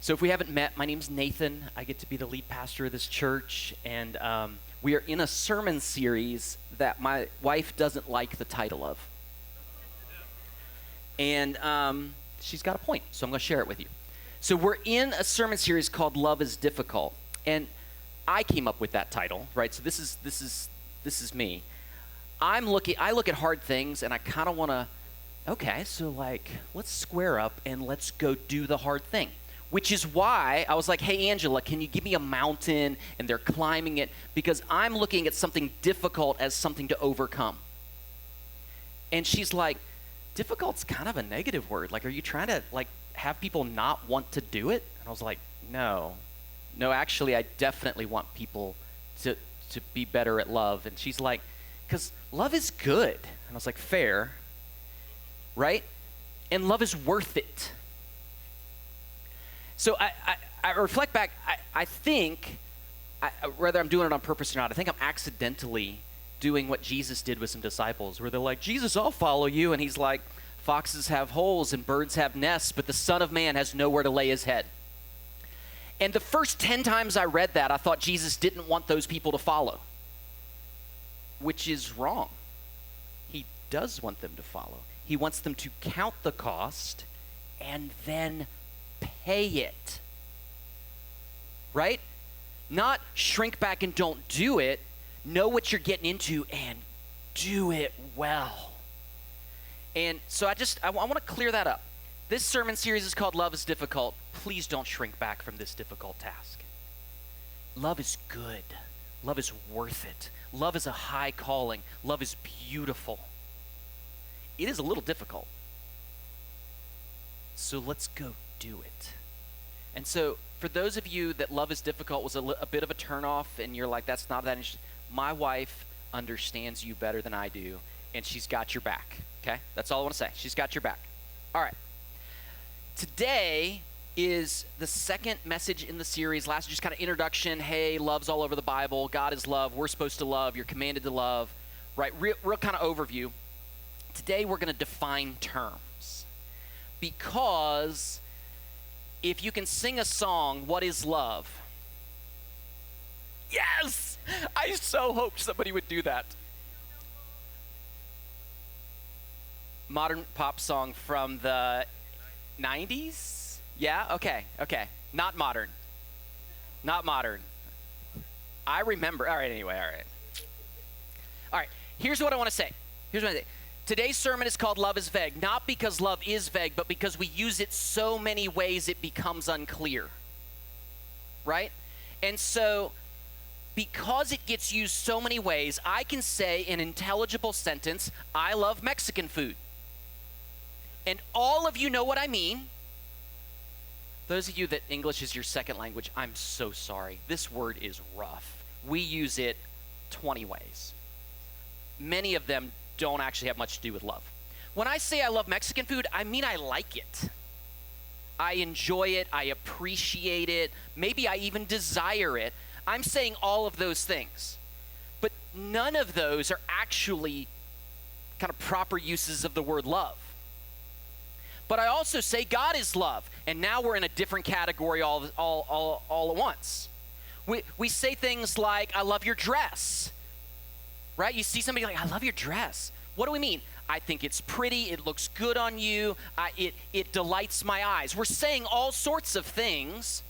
So if we haven't met, my name's Nathan. I get to be the lead pastor of this church, and we are in a sermon series that my wife doesn't like the title of. And she's got a point, so I'm going to share it with you. So we're in a sermon series called Love is Difficult, and I came up with that title, right? So this is me. I look at hard things, and I kind of want to, okay, so like, let's square up and let's go do the hard thing. Which is why I was like, hey, Angela, can you give me a mountain? And they're climbing it, because I'm looking at something difficult as something to overcome. And she's like, difficult's kind of a negative word. Like, are you trying to like have people not want to do it? And I was like, no, actually, I definitely want people to be better at love. And she's like, because love is good. And I was like, fair, right? And love is worth it. So I reflect back, I think, whether I'm doing it on purpose or not, I think I'm accidentally doing what Jesus did with some disciples, where they're like, Jesus, I'll follow you. And he's like, foxes have holes and birds have nests, but the Son of Man has nowhere to lay his head. And the first 10 times I read that, I thought Jesus didn't want those people to follow, which is wrong. He does want them to follow. He wants them to count the cost and then pay it, right? Not shrink back and don't do it. Know what you're getting into and do it well. And so I want to clear that up. This sermon series is called Love is Difficult. Please don't shrink back from this difficult task. Love is good. Love is worth it. Love is a high calling. Love is beautiful. It is a little difficult. So let's go do it. And so for those of you that love is difficult was a bit of a turnoff, and you're like, that's not that interesting, my wife understands you better than I do, and she's got your back, okay? That's all I want to say. She's got your back. All right. Today is the second message in the series. Last, just kind of introduction. Hey, love's all over the Bible. God is love. We're supposed to love. You're commanded to love, right? Real kind of overview. Today we're going to define terms, because if you can sing a song, what is love? Yes! I so hoped somebody would do that. Modern pop song from the 90s? Yeah? Okay. Not modern. I remember. All right, anyway, all right. Here's what I want to say. Today's sermon is called Love is Vague, not because love is vague, but because we use it so many ways it becomes unclear, right? And so, because it gets used so many ways, I can say in an intelligible sentence, I love Mexican food. And all of you know what I mean. Those of you that English is your second language, I'm so sorry. This word is rough. We use it 20 ways. Many of them don't actually have much to do with love. When I say I love Mexican food, I mean I like it. I enjoy it. I appreciate it. Maybe I even desire it. I'm saying all of those things. But none of those are actually kind of proper uses of the word love. But I also say God is love. And now we're in a different category all at once. We say things like, I love your dress. Right? You see somebody like, I love your dress. What do we mean? I think it's pretty. It looks good on you. It delights my eyes. We're saying all sorts of things,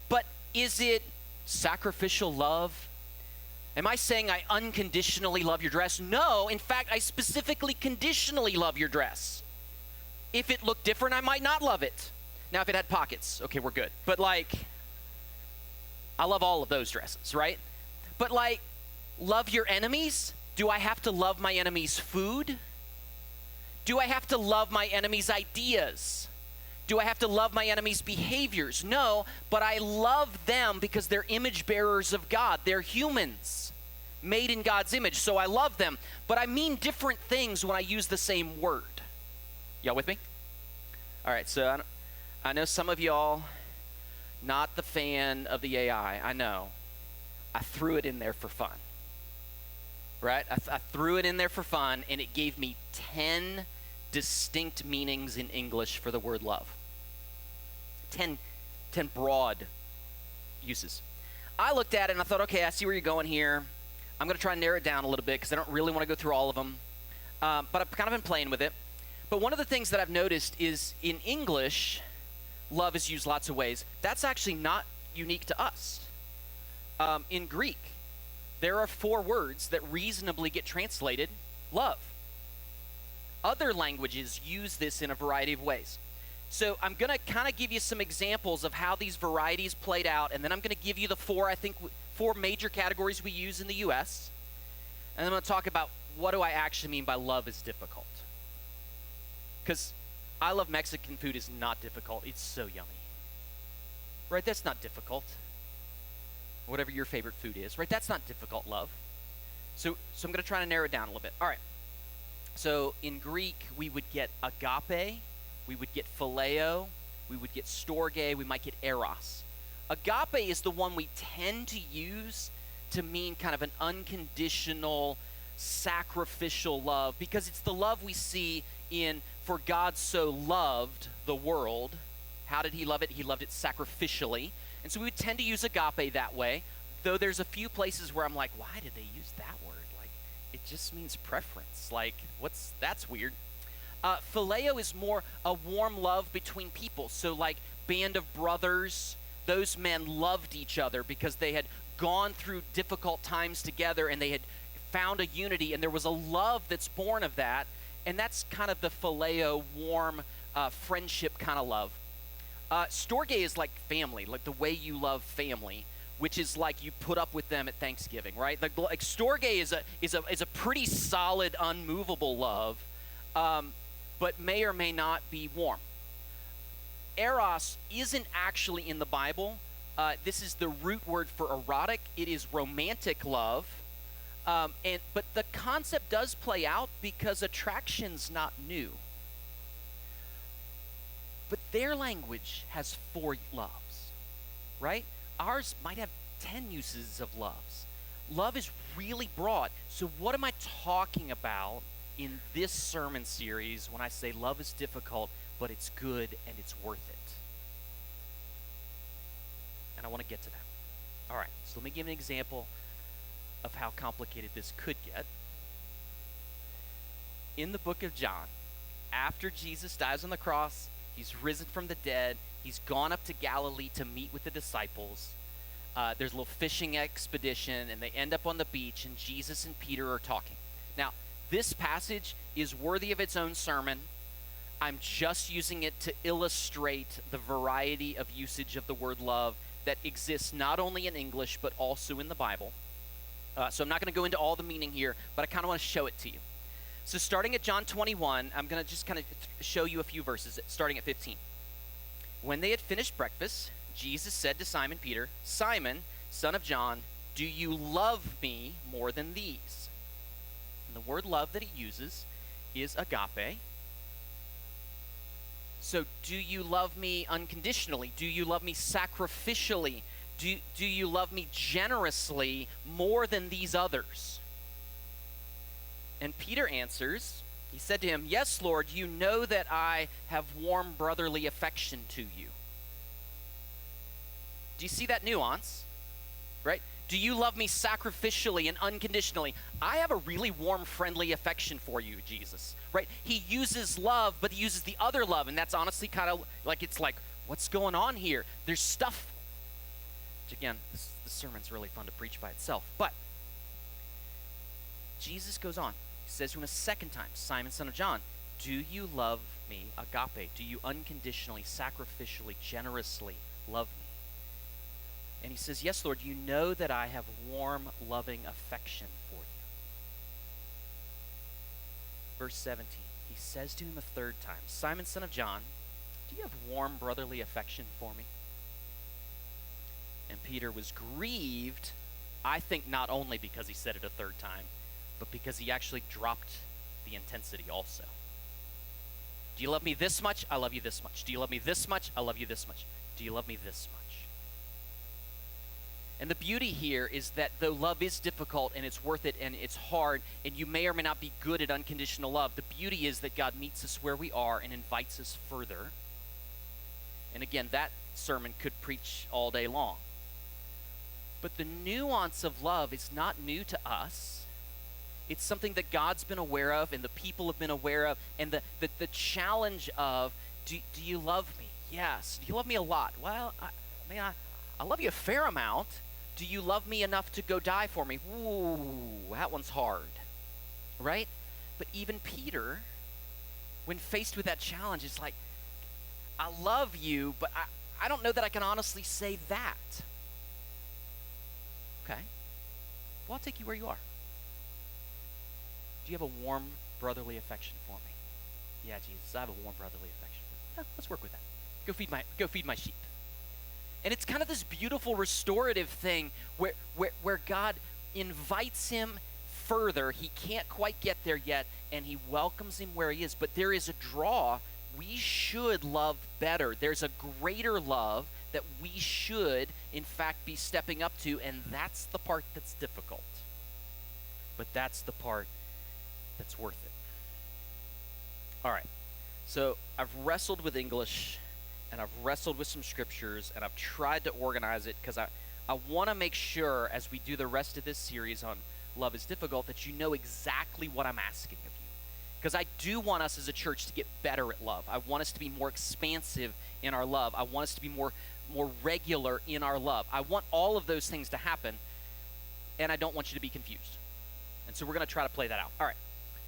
but is it sacrificial love? Am I saying I unconditionally love your dress? No. In fact, I specifically conditionally love your dress. If it looked different, I might not love it. Now, if it had pockets, okay, we're good. But like, I love all of those dresses, right? But like, love your enemies? Do I have to love my enemies' food? Do I have to love my enemies' ideas? Do I have to love my enemies' behaviors? No, but I love them because they're image bearers of God. They're humans made in God's image, so I love them. But I mean different things when I use the same word. Y'all with me? All right, so I know some of y'all not the fan of the AI. I know. I threw it in there for fun. Right? I threw it in there for fun, and it gave me 10 distinct meanings in English for the word love. 10 10 broad uses. I looked at it and I thought, okay, I see where you're going here. I'm going to try and narrow it down a little bit because I don't really want to go through all of them. But I've kind of been playing with it. But one of the things that I've noticed is in English, love is used lots of ways. That's actually not unique to us. In Greek, there are 4 words that reasonably get translated love. Other languages use this in a variety of ways. So I'm going to kind of give you some examples of how these varieties played out, and then I'm going to give you the 4 major categories we use in the U.S., and then I'm going to talk about what do I actually mean by love is difficult. Because I love Mexican food is not difficult. It's so yummy. Right? That's not difficult. Whatever your favorite food is, right? That's not difficult love. So I'm going to try to narrow it down a little bit. All right. So in Greek, we would get agape, we would get phileo, we would get storge, we might get eros. Agape is the one we tend to use to mean kind of an unconditional, sacrificial love, because it's the love we see in "For God so loved the world." How did he love it? He loved it sacrificially. And so we would tend to use agape that way, though there's a few places where I'm like, why did they use that word? Like, it just means preference. Like, that's weird. Phileo is more a warm love between people. So like band of brothers, those men loved each other because they had gone through difficult times together and they had found a unity, and there was a love that's born of that. And that's kind of the phileo, warm friendship kind of love. Storge is like family, like the way you love family, which is like you put up with them at Thanksgiving, right? Like storge is a pretty solid, unmovable love, but may or may not be warm. Eros isn't actually in the Bible. This is the root word for erotic. It is romantic love, but the concept does play out because attraction's not new. But their language has 4 loves, right? Ours might have 10 uses of loves. Love is really broad. So what am I talking about in this sermon series when I say love is difficult, but it's good and it's worth it? And I want to get to that. All right, so let me give an example of how complicated this could get. In the book of John, after Jesus dies on the cross, he's risen from the dead. He's gone up to Galilee to meet with the disciples. There's a little fishing expedition, and they end up on the beach, and Jesus and Peter are talking. Now, this passage is worthy of its own sermon. I'm just using it to illustrate the variety of usage of the word love that exists not only in English, but also in the Bible. So I'm not going to go into all the meaning here, but I kind of want to show it to you. So starting at John 21, I'm going to just kind of show you a few verses, starting at 15. When they had finished breakfast, Jesus said to Simon Peter, "Simon, son of John, do you love me more than these?" And the word love that he uses is agape. So do you love me unconditionally? Do you love me sacrificially? Do you love me generously more than these others? And Peter answers, he said to him, "Yes, Lord, you know that I have warm brotherly affection to you." Do you see that nuance? Right? Do you love me sacrificially and unconditionally? I have a really warm, friendly affection for you, Jesus. Right? He uses love, but he uses the other love, and that's honestly kind of like, it's like, what's going on here? There's stuff. Which again, this sermon's really fun to preach by itself. But Jesus goes on. He says to him a second time, "Simon, son of John, do you love me, agape? Do you unconditionally, sacrificially, generously love me?" And he says, "Yes, Lord, you know that I have warm, loving affection for you." Verse 17, he says to him a third time, "Simon, son of John, do you have warm brotherly affection for me?" And Peter was grieved, I think not only because he said it a third time, but because he actually dropped the intensity also. Do you love me this much? I love you this much. Do you love me this much? I love you this much. Do you love me this much? And the beauty here is that though love is difficult and it's worth it and it's hard, and you may or may not be good at unconditional love, the beauty is that God meets us where we are and invites us further. And again, that sermon could preach all day long. But the nuance of love is not new to us. It's something that God's been aware of and the people have been aware of. And the challenge of, do you love me? Yes. Do you love me a lot? Well, I love you a fair amount. Do you love me enough to go die for me? Ooh, that one's hard, right? But even Peter, when faced with that challenge, is like, I love you, but I don't know that I can honestly say that. Okay. Well, I'll take you where you are. Do you have a warm brotherly affection for me? Yeah, Jesus, I have a warm brotherly affection for you. Let's work with that. Go feed my sheep. And it's kind of this beautiful restorative thing where God invites him further. He can't quite get there yet, and he welcomes him where he is. But there is a draw. We should love better. There's a greater love that we should, in fact, be stepping up to, and that's the part that's difficult. But that's the part that's worth it. All right. So I've wrestled with English, and I've wrestled with some scriptures, and I've tried to organize it because I want to make sure as we do the rest of this series on Love is Difficult that you know exactly what I'm asking of you. Because I do want us as a church to get better at love. I want us to be more expansive in our love. I want us to be more regular in our love. I want all of those things to happen, and I don't want you to be confused. And so we're going to try to play that out. All right.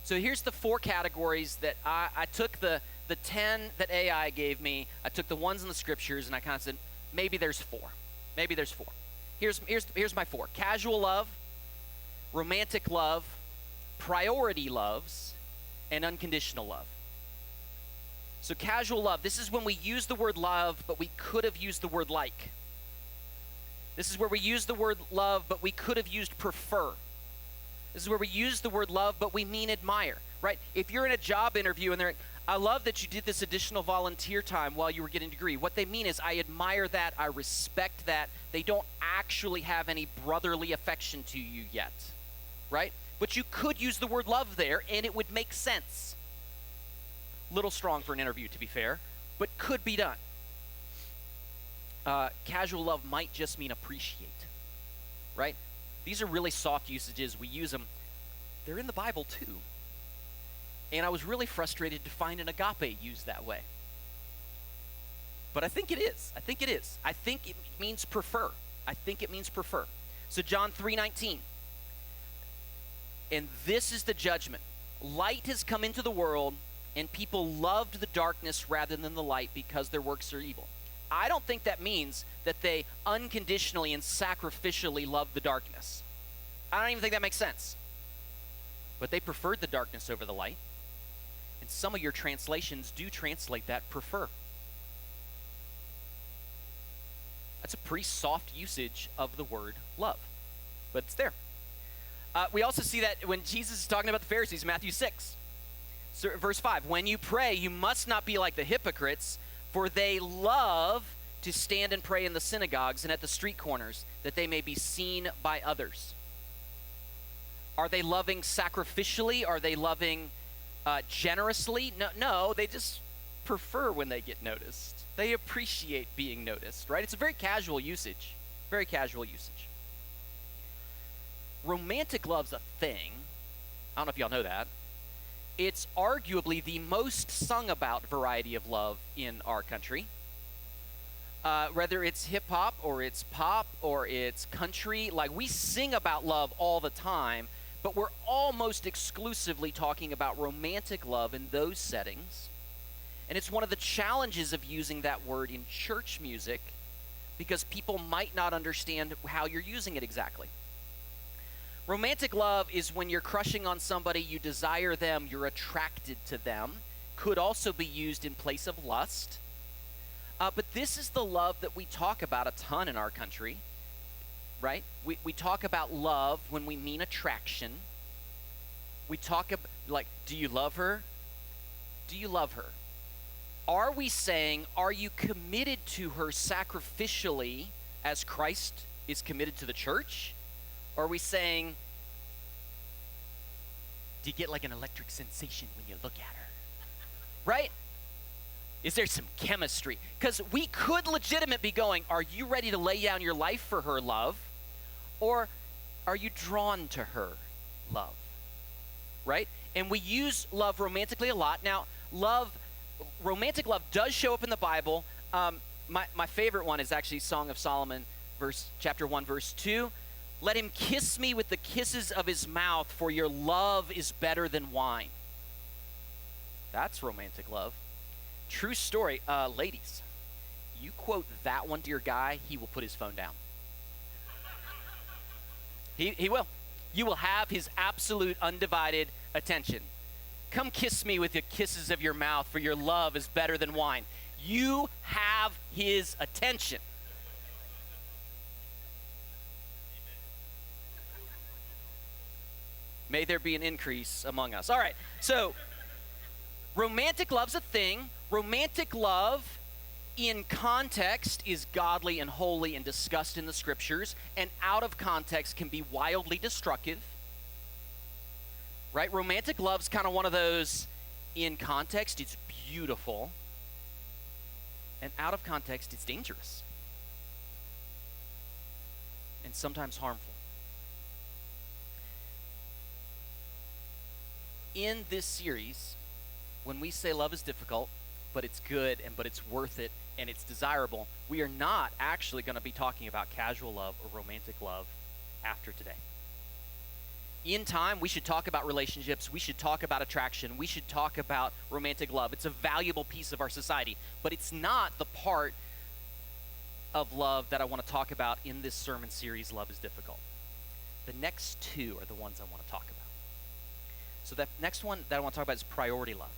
So here's the 4 categories that I took the 10 that AI gave me. I took the ones in the scriptures, and I kind of said, maybe there's 4. Maybe there's 4. Here's my 4. Casual love, romantic love, priority loves, and unconditional love. So casual love, this is when we use the word love, but we could have used the word like. This is where we use the word love, but we could have used prefer. This is where we use the word love, but we mean admire, right? If you're in a job interview and they're like, I love that you did this additional volunteer time while you were getting a degree. What they mean is, I admire that, I respect that. They don't actually have any brotherly affection to you yet, right? But you could use the word love there, and it would make sense. Little strong for an interview, to be fair, but could be done. Casual love might just mean appreciate, right? These are really soft usages. We use them. They're in the Bible too. And I was really frustrated to find an agape used that way. But I think it is. I think it means prefer. So John 3:19. And this is the judgment. Light has come into the world, and people loved the darkness rather than the light because their works are evil. I don't think that means that they unconditionally and sacrificially loved the darkness. I don't even think that makes sense. But they preferred the darkness over the light. And some of your translations do translate that prefer. That's a pretty soft usage of the word love, but it's there. We also see that when Jesus is talking about the Pharisees, Matthew 6, so verse 5, when you pray, you must not be like the hypocrites, for they love to stand and pray in the synagogues and at the street corners, that they may be seen by others. Are they loving sacrificially? Are they loving generously? No, they just prefer when they get noticed. They appreciate being noticed, right? It's a very casual usage. Very casual usage. Romantic love's a thing. I don't know if y'all know that. It's arguably the most sung about variety of love in our country. Whether it's hip hop or it's pop or it's country, like we sing about love all the time, but we're almost exclusively talking about romantic love in those settings. And it's one of the challenges of using that word in church music because people might not understand how you're using it exactly. Romantic love is when you're crushing on somebody, you desire them, you're attracted to them. Could also be used in place of lust. But this is the love that we talk about a ton in our country, right? We talk about love when we mean attraction. We talk about, like, do you love her? Do you love her? Are we saying, are you committed to her sacrificially as Christ is committed to the church? Or are we saying, do you get like an electric sensation when you look at her? Right? Is there some chemistry? Because we could legitimately be going, are you ready to lay down your life for her love? Or are you drawn to her love? Right? And we use love romantically a lot. Now, romantic love does show up in the Bible. My favorite one is actually Song of Solomon, chapter 1, verse 2. Let him kiss me with the kisses of his mouth, for your love is better than wine. That's romantic love. True story. Ladies, you quote that one to your guy, he will put his phone down. He will. You will have his absolute undivided attention. Come kiss me with the kisses of your mouth, for your love is better than wine. You have his attention. May there be an increase among us. All right, so romantic love's a thing. Romantic love in context is godly and holy and discussed in the scriptures, and out of context can be wildly destructive. Right? Romantic love's kind of one of those, in context, it's beautiful, and out of context, it's dangerous and sometimes harmful. In this series, when we say love is difficult, but it's good, but it's worth it, and it's desirable, we are not actually going to be talking about casual love or romantic love after today. In time, we should talk about relationships, we should talk about attraction, we should talk about romantic love. It's a valuable piece of our society, but it's not the part of love that I want to talk about in this sermon series, Love is Difficult. The next two are the ones I want to talk about. So the next one that I want to talk about is priority love.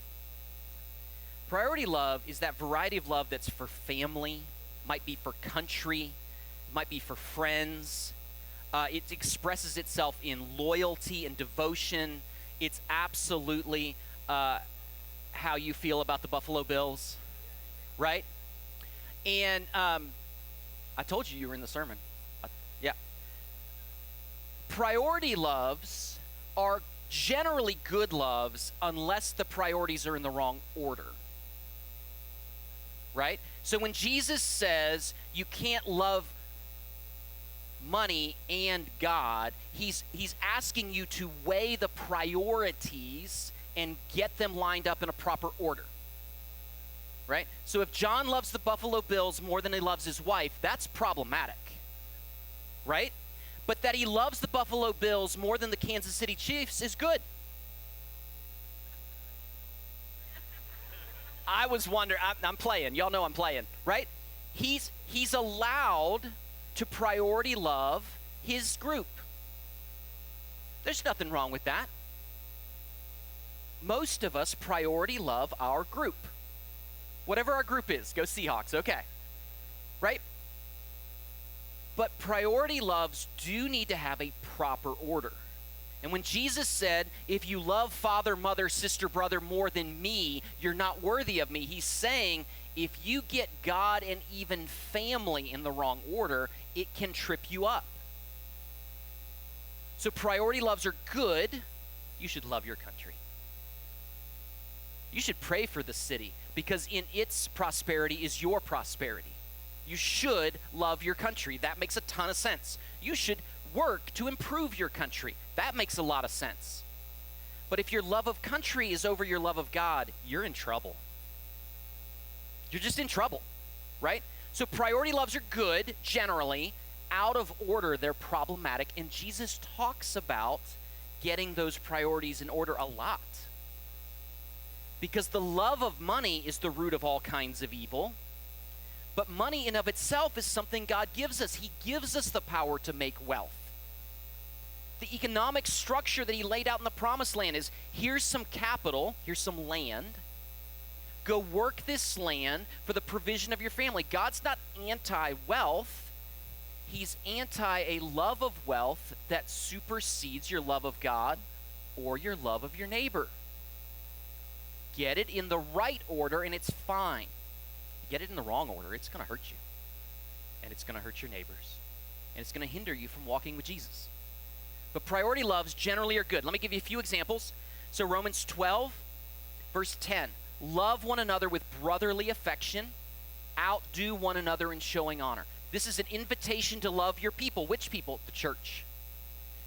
Priority love is that variety of love that's for family, might be for country, might be for friends. It expresses itself in loyalty and devotion. It's absolutely how you feel about the Buffalo Bills, right? And I told you were in the sermon. Yeah. Priority loves are generally good loves unless the priorities are in the wrong order. Right? So when Jesus says you can't love money and God, he's asking you to weigh the priorities and get them lined up in a proper order. Right? So if John loves the Buffalo Bills more than he loves his wife, that's problematic. Right? But that he loves the Buffalo Bills more than the Kansas City Chiefs is good. I was wondering, I'm playing. Y'all know I'm playing, right? He's allowed to priority love his group. There's nothing wrong with that. Most of us priority love our group. Whatever our group is, go Seahawks, okay. Right? But priority loves do need to have a proper order. And when Jesus said, if you love father, mother, sister, brother more than me, you're not worthy of me, he's saying if you get God and even family in the wrong order, it can trip you up. So priority loves are good. You should love your country. You should pray for the city because in its prosperity is your prosperity. You should love your country. That makes a ton of sense. You should work to improve your country. That makes a lot of sense. But if your love of country is over your love of God, you're in trouble. You're just in trouble, right? So priority loves are good, generally. Out of order, they're problematic. And Jesus talks about getting those priorities in order a lot. Because the love of money is the root of all kinds of evil. But money in of itself is something God gives us. He gives us the power to make wealth. The economic structure that he laid out in the promised land is, here's some capital, here's some land. Go work this land for the provision of your family. God's not anti-wealth. He's anti a love of wealth that supersedes your love of God or your love of your neighbor. Get it in the right order and it's fine. Get it in the wrong order, it's going to hurt you. And it's going to hurt your neighbors. And it's going to hinder you from walking with Jesus. But priority loves generally are good. Let me give you a few examples. So Romans 12, verse 10. Love one another with brotherly affection. Outdo one another in showing honor. This is an invitation to love your people. Which people? The church.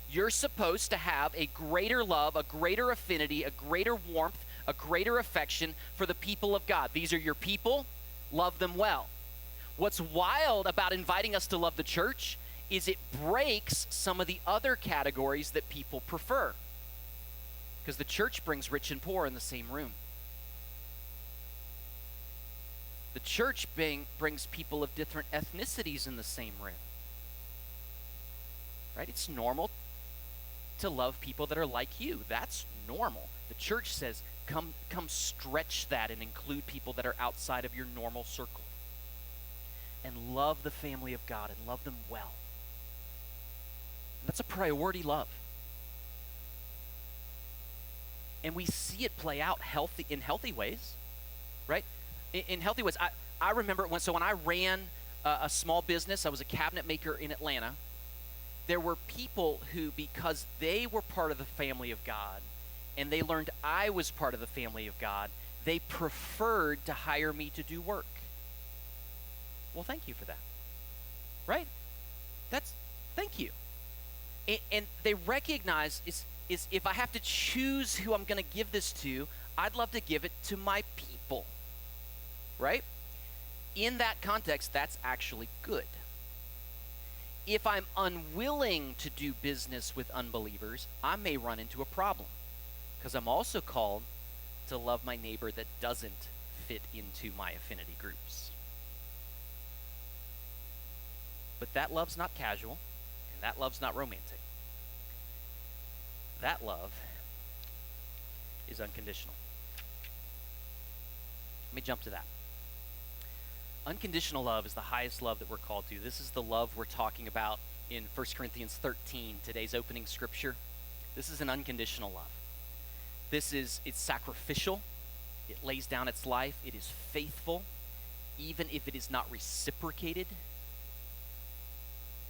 You're supposed to have a greater love, a greater affinity, a greater warmth, a greater affection for the people of God. These are your people. Love them well. What's wild about inviting us to love the church is it breaks some of the other categories that people prefer. Because the church brings rich and poor in the same room. The church brings people of different ethnicities in the same room. Right? It's normal to love people that are like you. That's normal. The church says, come stretch that and include people that are outside of your normal circle. And love the family of God and love them well. And that's a priority love. And we see it play out in healthy ways, right? In healthy ways. I remember when I ran a small business, I was a cabinet maker in Atlanta. There were people who, because they were part of the family of God, and they learned I was part of the family of God, they preferred to hire me to do work. Well, thank you for that. Right? Thank you. And they recognize is if I have to choose who I'm going to give this to, I'd love to give it to my people. Right? In that context, that's actually good. If I'm unwilling to do business with unbelievers, I may run into a problem, because I'm also called to love my neighbor that doesn't fit into my affinity groups. But that love's not casual, and that love's not romantic. That love is unconditional. Let me jump to that. Unconditional love is the highest love that we're called to. This is the love we're talking about in 1 Corinthians 13, today's opening scripture. This is an unconditional love. It's sacrificial. It lays down its life. It is faithful, even if it is not reciprocated,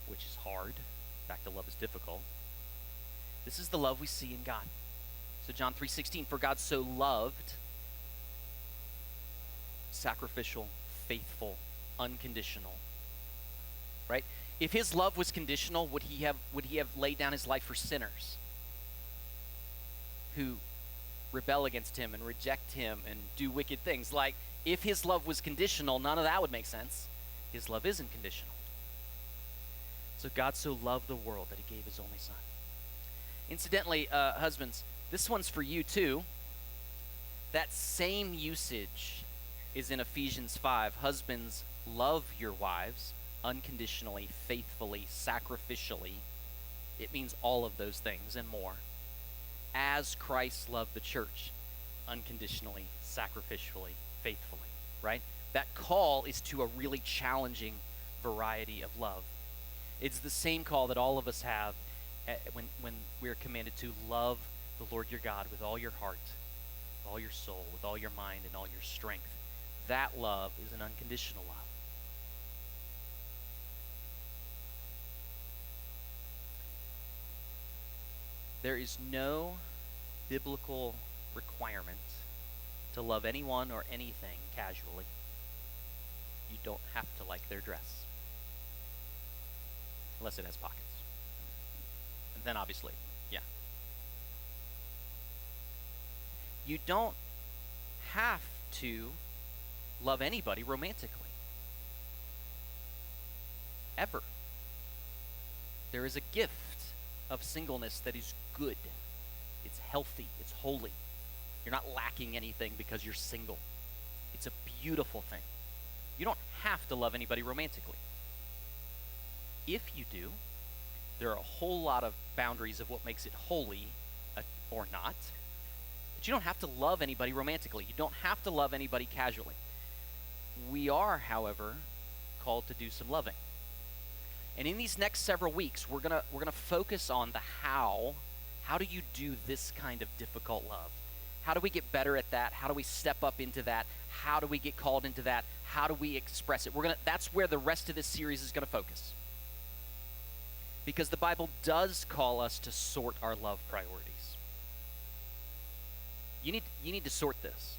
which is hard. In fact, the love is difficult. This is the love we see in God. So John 3:16, for God so loved, sacrificial, faithful, unconditional. Right? If his love was conditional, would he have laid down his life for sinners who rebel against him and reject him and do wicked things? Like, if his love was conditional, none of that would make sense. His love isn't conditional. So God so loved the world that he gave his only son. Incidentally, husbands, this one's for you too. That same usage is in Ephesians 5. Husbands, love your wives unconditionally, faithfully, sacrificially. It means all of those things and more. As Christ loved the church, unconditionally, sacrificially, faithfully, right? That call is to a really challenging variety of love. It's the same call that all of us have when we're commanded to love the Lord your God with all your heart, with all your soul, with all your mind, and all your strength. That love is an unconditional love. There is no biblical requirement to love anyone or anything casually. You don't have to like their dress, unless it has pockets. And then obviously, yeah. You don't have to love anybody romantically. Ever. There is a gift of singleness that is good. It's healthy. It's holy. You're not lacking anything because you're single. It's a beautiful thing. You don't have to love anybody romantically. If you do, there are a whole lot of boundaries of what makes it holy or not. But you don't have to love anybody romantically. You don't have to love anybody casually. We are, however, called to do some loving. And in these next several weeks, we're gonna focus on the how. How do you do this kind of difficult love? How do we get better at that? How do we step up into that? How do we get called into that? How do we express it? That's where the rest of this series is gonna focus. Because the Bible does call us to sort our love priorities. You need to sort this.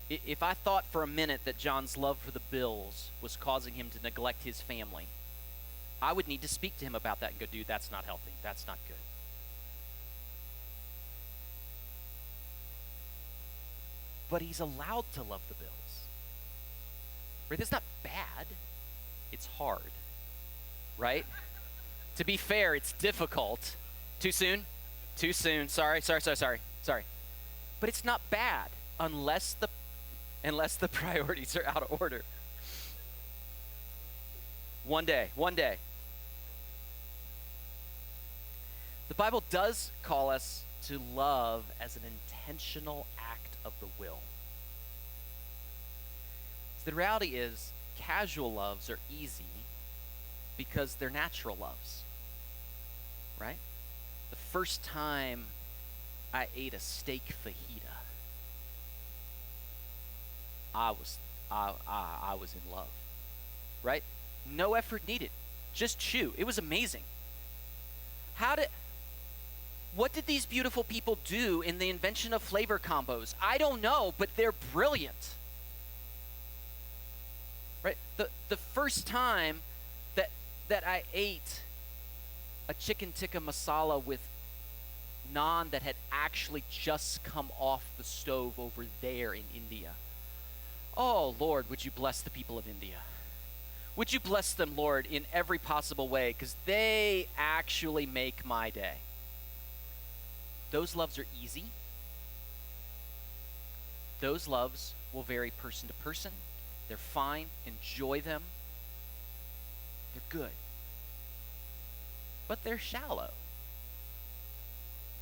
If I thought for a minute that John's love for the Bills was causing him to neglect his family, I would need to speak to him about that and go, dude, that's not healthy. That's not good. But he's allowed to love the Bills. Right? That's not bad. It's hard. Right? To be fair, it's difficult. Too soon? Too soon. Sorry. But it's not bad unless the priorities are out of order. One day. The Bible does call us to love as an intentional act of the will. So the reality is, casual loves are easy because they're natural loves, right? The first time I ate a steak fajita, I was in love, right? No effort needed, just chew. It was amazing. What did these beautiful people do in the invention of flavor combos? I don't know, but they're brilliant. Right? The first time that I ate a chicken tikka masala with naan that had actually just come off the stove over there in India. Oh, Lord, would you bless the people of India? Would you bless them, Lord, in every possible way, because they actually make my day. Those loves are easy. Those loves will vary person to person. They're fine. Enjoy them. They're good. But they're shallow.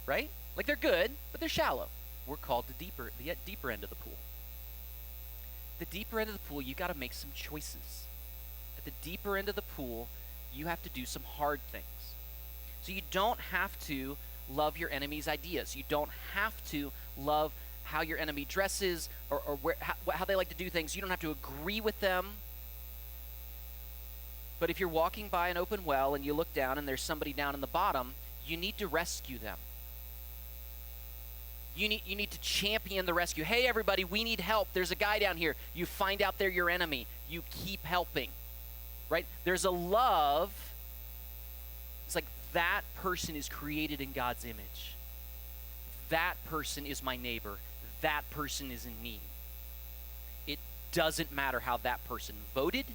Right? Like, they're good, but they're shallow. We're called the deeper end of the pool. The deeper end of the pool, you got to make some choices. At the deeper end of the pool, you have to do some hard things. So you don't have to love your enemy's ideas. You don't have to love how your enemy dresses or how they like to do things. You don't have to agree with them. But if you're walking by an open well and you look down and there's somebody down in the bottom, you need to rescue them. You need to champion the rescue. Hey, everybody, we need help. There's a guy down here. You find out they're your enemy. You keep helping, right? There's a love. It's like that person is created in God's image. That person is my neighbor. That person is in need. It doesn't matter how that person voted.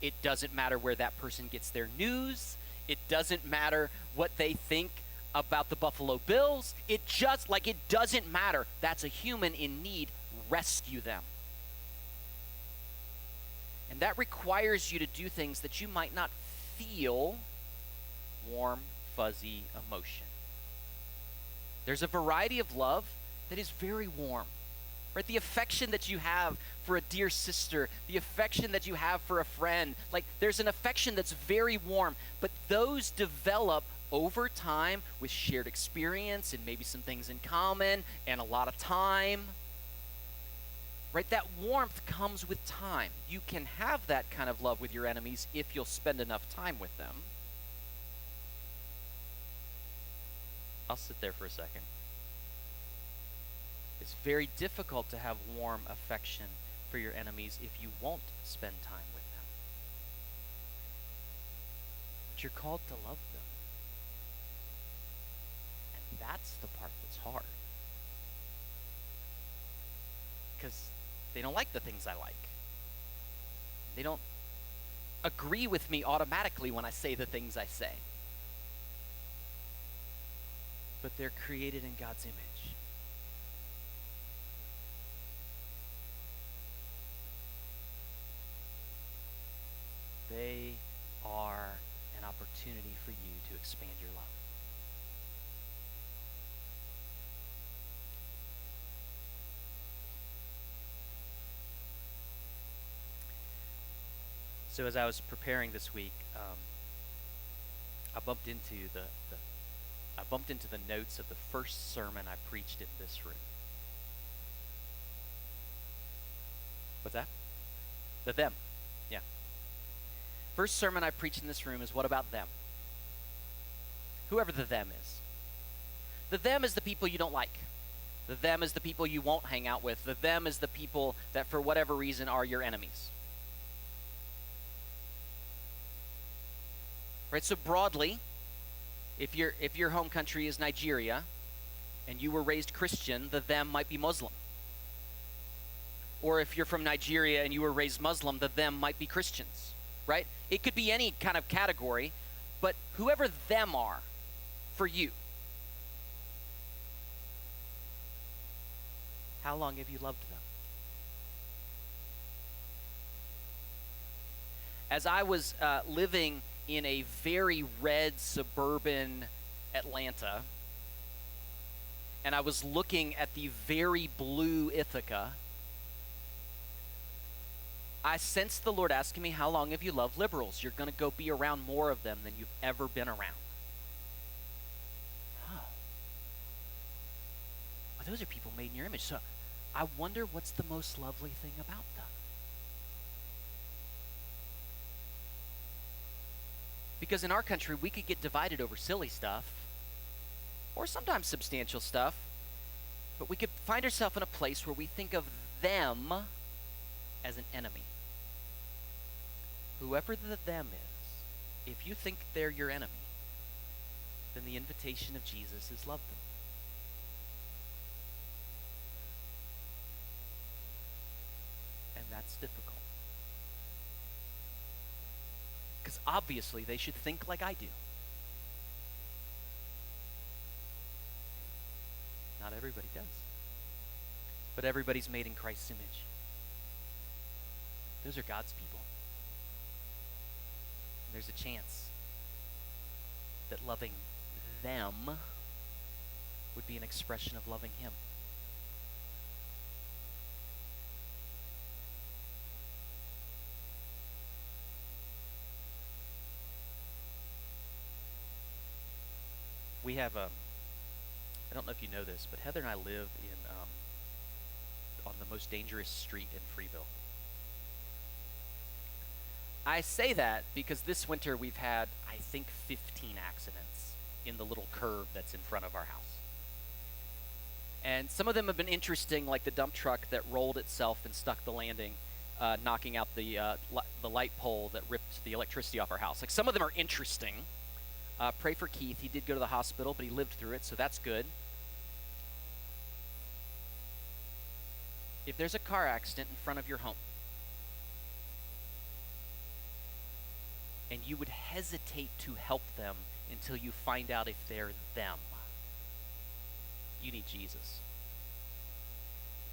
It doesn't matter where that person gets their news. It doesn't matter what they think about the Buffalo Bills. It doesn't matter. That's a human in need. Rescue them. And that requires you to do things that you might not feel warm, fuzzy emotion. There's a variety of love that is very warm. Right? The affection that you have for a dear sister, the affection that you have for a friend, like there's an affection that's very warm, but those develop over time with shared experience and maybe some things in common and a lot of time. Right? That warmth comes with time. You can have that kind of love with your enemies if you'll spend enough time with them. I'll sit there for a second. It's very difficult to have warm affection for your enemies if you won't spend time with them. But you're called to love them. And that's the part that's hard. Because they don't like the things I like. They don't agree with me automatically when I say the things I say. But they're created in God's image. They are an opportunity for you to expand your love. So as I was preparing this week, I bumped into the notes of the first sermon I preached in this room. What's that? The them. Yeah. First sermon I preached in this room is what about them? Whoever the them is. The them is the people you don't like. The them is the people you won't hang out with. The them is the people that for whatever reason are your enemies. Right? So broadly, if your home country is Nigeria and you were raised Christian, the them might be Muslim. Or if you're from Nigeria and you were raised Muslim, the them might be Christians, right? It could be any kind of category, but whoever them are for you, how long have you loved them? As I was living in a very red suburban Atlanta, and I was looking at the very blue Ithaca, I sensed the Lord asking me, how long have you loved liberals? You're going to go be around more of them than you've ever been around. Oh. Well, those are people made in your image. So I wonder what's the most lovely thing about them. Because in our country, we could get divided over silly stuff, or sometimes substantial stuff, but we could find ourselves in a place where we think of them as an enemy. Whoever the them is, if you think they're your enemy, then the invitation of Jesus is love them. And that's difficult. Because obviously they should think like I do. Not everybody does. But everybody's made in Christ's image. Those are God's people. And there's a chance that loving them would be an expression of loving Him. We have I don't know if you know this, but Heather and I live in on the most dangerous street in Freeville. I say that because this winter we've had, I think, 15 accidents in the little curve that's in front of our house. And some of them have been interesting, like the dump truck that rolled itself and stuck the landing, knocking out the light pole that ripped the electricity off our house. Like, some of them are interesting. Pray for Keith. He did go to the hospital, but he lived through it, so that's good. If there's a car accident in front of your home, and you would hesitate to help them until you find out if they're them, you need Jesus.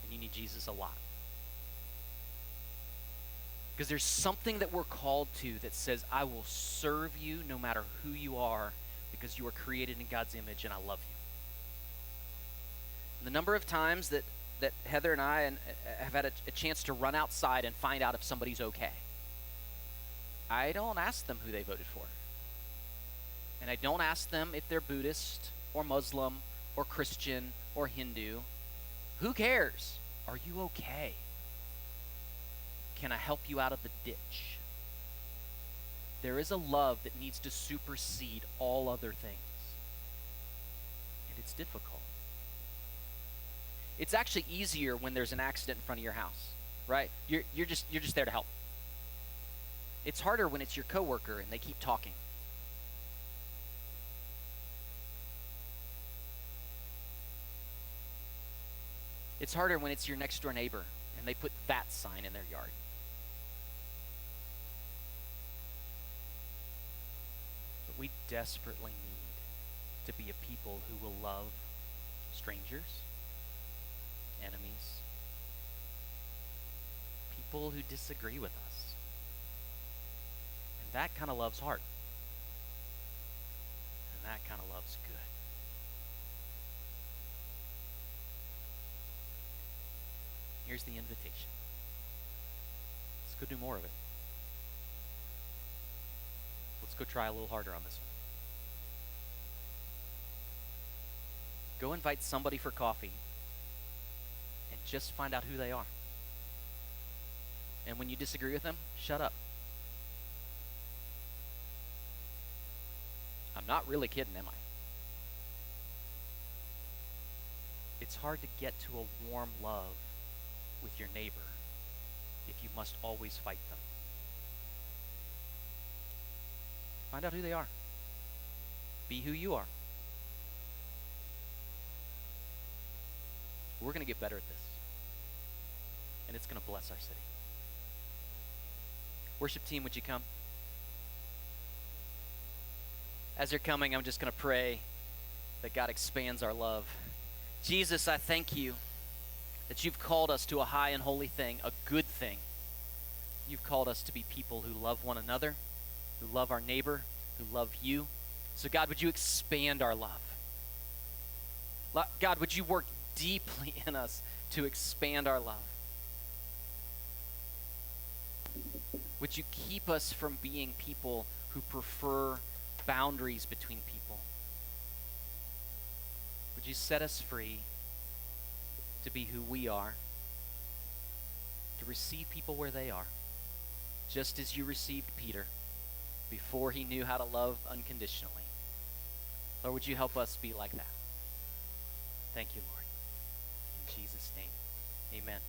And you need Jesus a lot. Because there's something that we're called to that says, I will serve you no matter who you are, because you are created in God's image and I love you. And the number of times that Heather and I have had a chance to run outside and find out if somebody's okay, I don't ask them who they voted for. And I don't ask them if they're Buddhist or Muslim or Christian or Hindu. Who cares? Are you okay? Can I help you out of the ditch? There is a love that needs to supersede all other things. And it's difficult. It's actually easier when there's an accident in front of your house, right? You're just there to help. It's harder when it's your coworker and they keep talking. It's harder when it's your next door neighbor and they put that sign in their yard. But we desperately need to be a people who will love strangers, enemies, people who disagree with us. And that kind of love's hard. And that kind of love's good. Here's the invitation. Let's go do more of it. Let's go try a little harder on this one. Go invite somebody for coffee and just find out who they are. And when you disagree with them, shut up. I'm not really kidding, am I? It's hard to get to a warm love with your neighbor if you must always fight them. Find out who they are. Be who you are. We're going to get better at this. And it's going to bless our city. Worship team, would you come? As they're coming, I'm just going to pray that God expands our love. Jesus, I thank you that you've called us to a high and holy thing, a good thing. You've called us to be people who love one another, who love our neighbor, who love you. So God, would you expand our love? God, would you work deeply in us to expand our love? Would you keep us from being people who prefer boundaries between people? Would you set us free to be who we are, to receive people where they are, just as you received Peter before he knew how to love unconditionally? Lord, would you help us be like that? Thank you, Lord. In Jesus' name, amen.